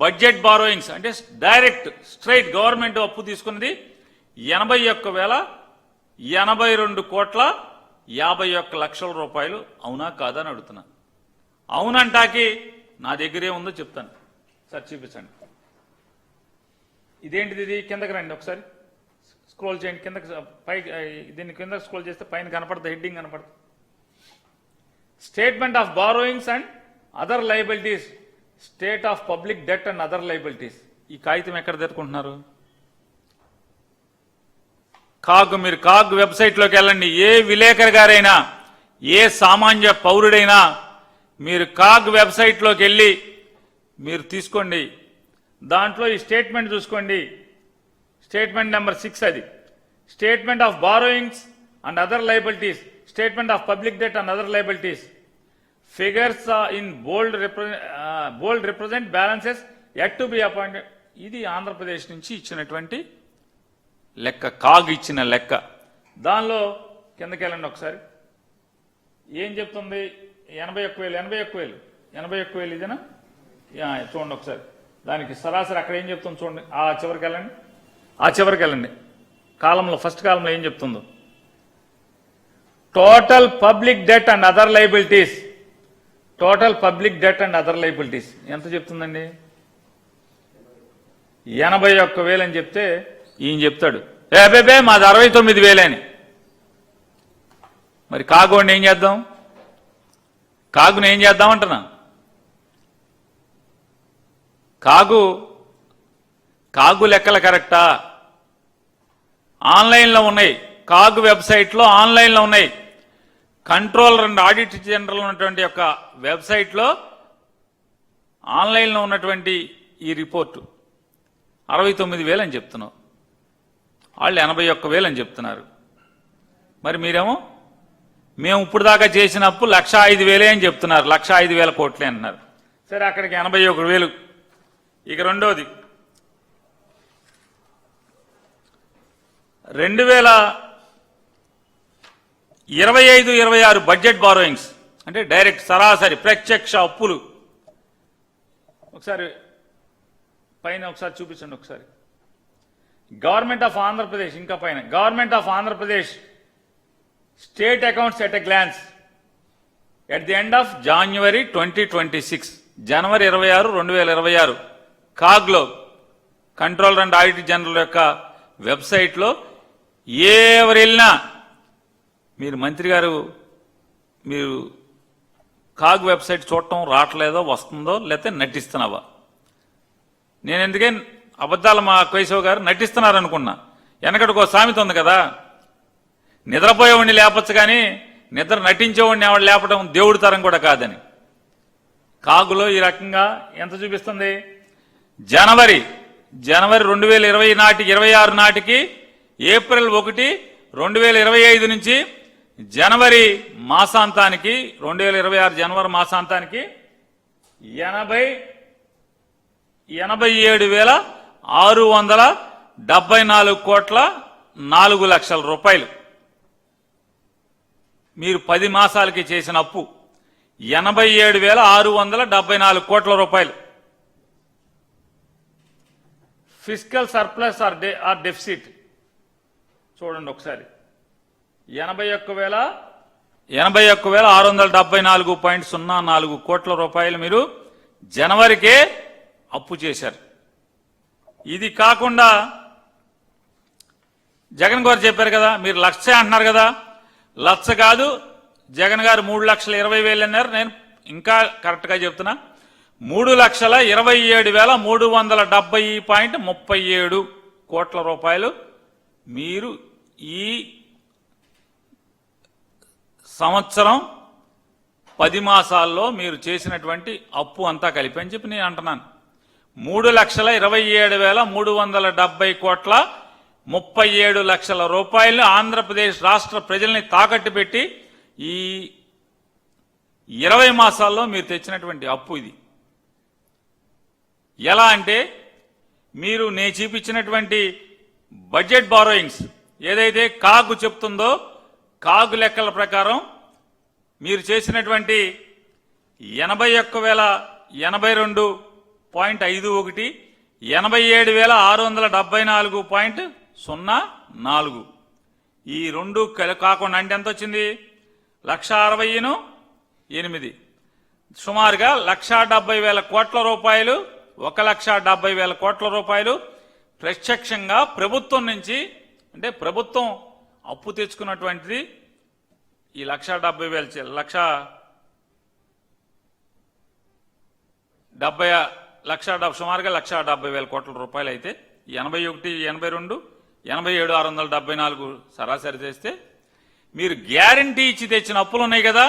Budget borrowings అంటే direct straight government అప్పు తీసుకున్నది 81,82,51,50,00,000 రూపాయలు. అవునా కాదా అని అడుగుతున్నా. అవునంటాకి నా దగ్గరే ఉందో చెప్తాను. సార్ చూపించండి. ఇదేంటిది? ఇది కిందకి రండి ఒకసారి, స్క్రోల్ చేయండి కిందకి, పైకి దీన్ని కిందకి స్క్రోల్ చేస్తే పైన కనపడుతుంది, హెడ్డింగ్ కనపడుతుంది. Statement of borrowings and other liabilities, state of public debt and other liabilities. ఈ కాగితం ఎక్కడ తెరుకుంటున్నారు? మీరు కాగ్ వెబ్సైట్లోకి వెళ్ళండి. ఏ విలేకరు గారైనా, ఏ సామాన్య పౌరుడైనా మీరు కాగ్ వెబ్సైట్లోకి వెళ్ళి మీరు తీసుకోండి. దాంట్లో ఈ స్టేట్మెంట్ చూసుకోండి. స్టేట్మెంట్ నెంబర్ 6 అది. Statement of borrowings and other liabilities, statement of public debt and other liabilities. Figures in bold represent balances yet to be appointed. ఇది ఆంధ్రప్రదేశ్ నుంచి ఇచ్చినటువంటి లెక్క, కాగ్ ఇచ్చిన లెక్క. దానిలో కిందకి వెళ్ళండి ఒకసారి. ఏం చెప్తుంది? 81,000 ఇదేనా? చూడండి ఒకసారి. దానికి సరాసరి అక్కడ ఏం చెప్తుంది చూడండి. ఆ చివరికి వెళ్ళండి. కాలంలో ఫస్ట్ కాలంలో ఏం చెప్తుందో, total public debt and other liabilities. Total public debt and other liabilities ఎంత చెప్తుందండి? 81,000 అని చెప్తే ఈయన చెప్తాడు అబ్బే మాది 69,000 అని. మరి కాగుని ఏం చేద్దాం? కాగుని ఏం చేద్దాం అంటున్నా. కాగు లెక్కలు కరెక్టా? ఆన్లైన్లో ఉన్నాయి, కాగు వెబ్సైట్లో ఆన్లైన్లో ఉన్నాయి. కంట్రోలర్ అండ్ ఆడిట్ జనరల్ ఉన్నటువంటి యొక్క వెబ్సైట్లో ఆన్లైన్లో ఉన్నటువంటి ఈ రిపోర్టు 69,000 అని చెప్తున్నావు, వాళ్ళు 81,000 అని చెప్తున్నారు. మరి మీరేమో మేము ఇప్పుడు దాకా చేసిన అప్పు 105,000 అని చెప్తున్నారు, 105,000 కోట్లే అంటున్నారు. సరే అక్కడికి 81,000. ఇక రెండోది 2025-26 బడ్జెట్ బారోయింగ్స్ అంటే డైరెక్ట్ సరాసరి ప్రత్యక్ష అప్పులు. ఒకసారి పైన ఒకసారి చూపించండి ఒకసారి. గవర్నమెంట్ ఆఫ్ ఆంధ్రప్రదేశ్, ఇంకా పైన government of Andhra Pradesh state accounts at a glance at the end of January 2026, జనవరి 26, 2026 కాగ్లో కంట్రోలర్ అండ్ ఆడిట్ జనరల్ యొక్క వెబ్సైట్లో ఎవరు వెళ్ళినా మీరు మంత్రి గారు మీరు కాగ్ వెబ్సైట్ చూడటం రావట్లేదో, వస్తుందో లేకపోతే నటిస్తున్నావా? నేను ఎందుకే అబద్ధాలు మా కేశవ్ గారు నటిస్తున్నారు అనుకున్నా. వెనకటికో సామెత ఉంది కదా, నిద్రపోయేవాడిని లేపచ్చు కానీ నిద్ర నటించేవాడిని ఎవడు లేపడం దేవుడి తరం కూడా కాదని. కాగులో ఈ రకంగా ఎంత చూపిస్తుంది? జనవరి 2026 నాటికి ఏప్రిల్ 1, 2025 నుంచి జనవరి మాసాంతానికి 2026 జనవరి మాసాంతానికి 87,674,04,00,000 రూపాయలు మీరు 10 మాసాలకి చేసిన అప్పు. 87,674 కోట్ల రూపాయలు. ఫిస్కల్ సర్ప్లస్ ఆర్ డెఫిసిట్ చూడండి ఒకసారి. 81,674.04 కోట్ల రూపాయలు మీరు జనవరికే అప్పు చేశారు. ఇది కాకుండా జగన్ గారు చెప్పారు కదా, మీరు 1,00,000 అంటున్నారు కదా, 1,00,000 కాదు, జగన్ గారు 3,20,000 అన్నారు. నేను ఇంకా కరెక్ట్గా చెప్తున్నా, 3,27,370.37 కోట్ల రూపాయలు మీరు ఈ సంవత్సరం 10 మాసాల్లో మీరు చేసినటువంటి అప్పు అంతా కలిపి అని చెప్పి నేను అంటున్నాను. 3,27,370.37 రూపాయలు ఆంధ్రప్రదేశ్ రాష్ట్ర ప్రజల్ని తాకట్టు పెట్టి ఈ 20 మాసాల్లో మీరు తెచ్చినటువంటి అప్పు ఇది. ఎలా అంటే మీరు నేను చూపించినటువంటి బడ్జెట్ బారోయింగ్స్ ఏదైతే కాగు చెప్తుందో, కాగు లెక్కల ప్రకారం మీరు చేసినటువంటి 81,082 87.51 87,674.04 ఈ రెండు కాకుండా అంటే ఎంత వచ్చింది 1,60,800 సుమారుగా 1,70,000 కోట్ల రూపాయలు 1,70,000 కోట్ల రూపాయలు ప్రత్యక్షంగా ప్రభుత్వం నుంచి అంటే ప్రభుత్వం అప్పు తెచ్చుకున్నటువంటిది ఈ 1,70,000 సుమారుగా 1,70,000 కోట్ల రూపాయలు అయితే 81, 82, 87,674 సరాసరి చేస్తే మీరు గ్యారంటీ ఇచ్చి తెచ్చిన అప్పులు ఉన్నాయి కదా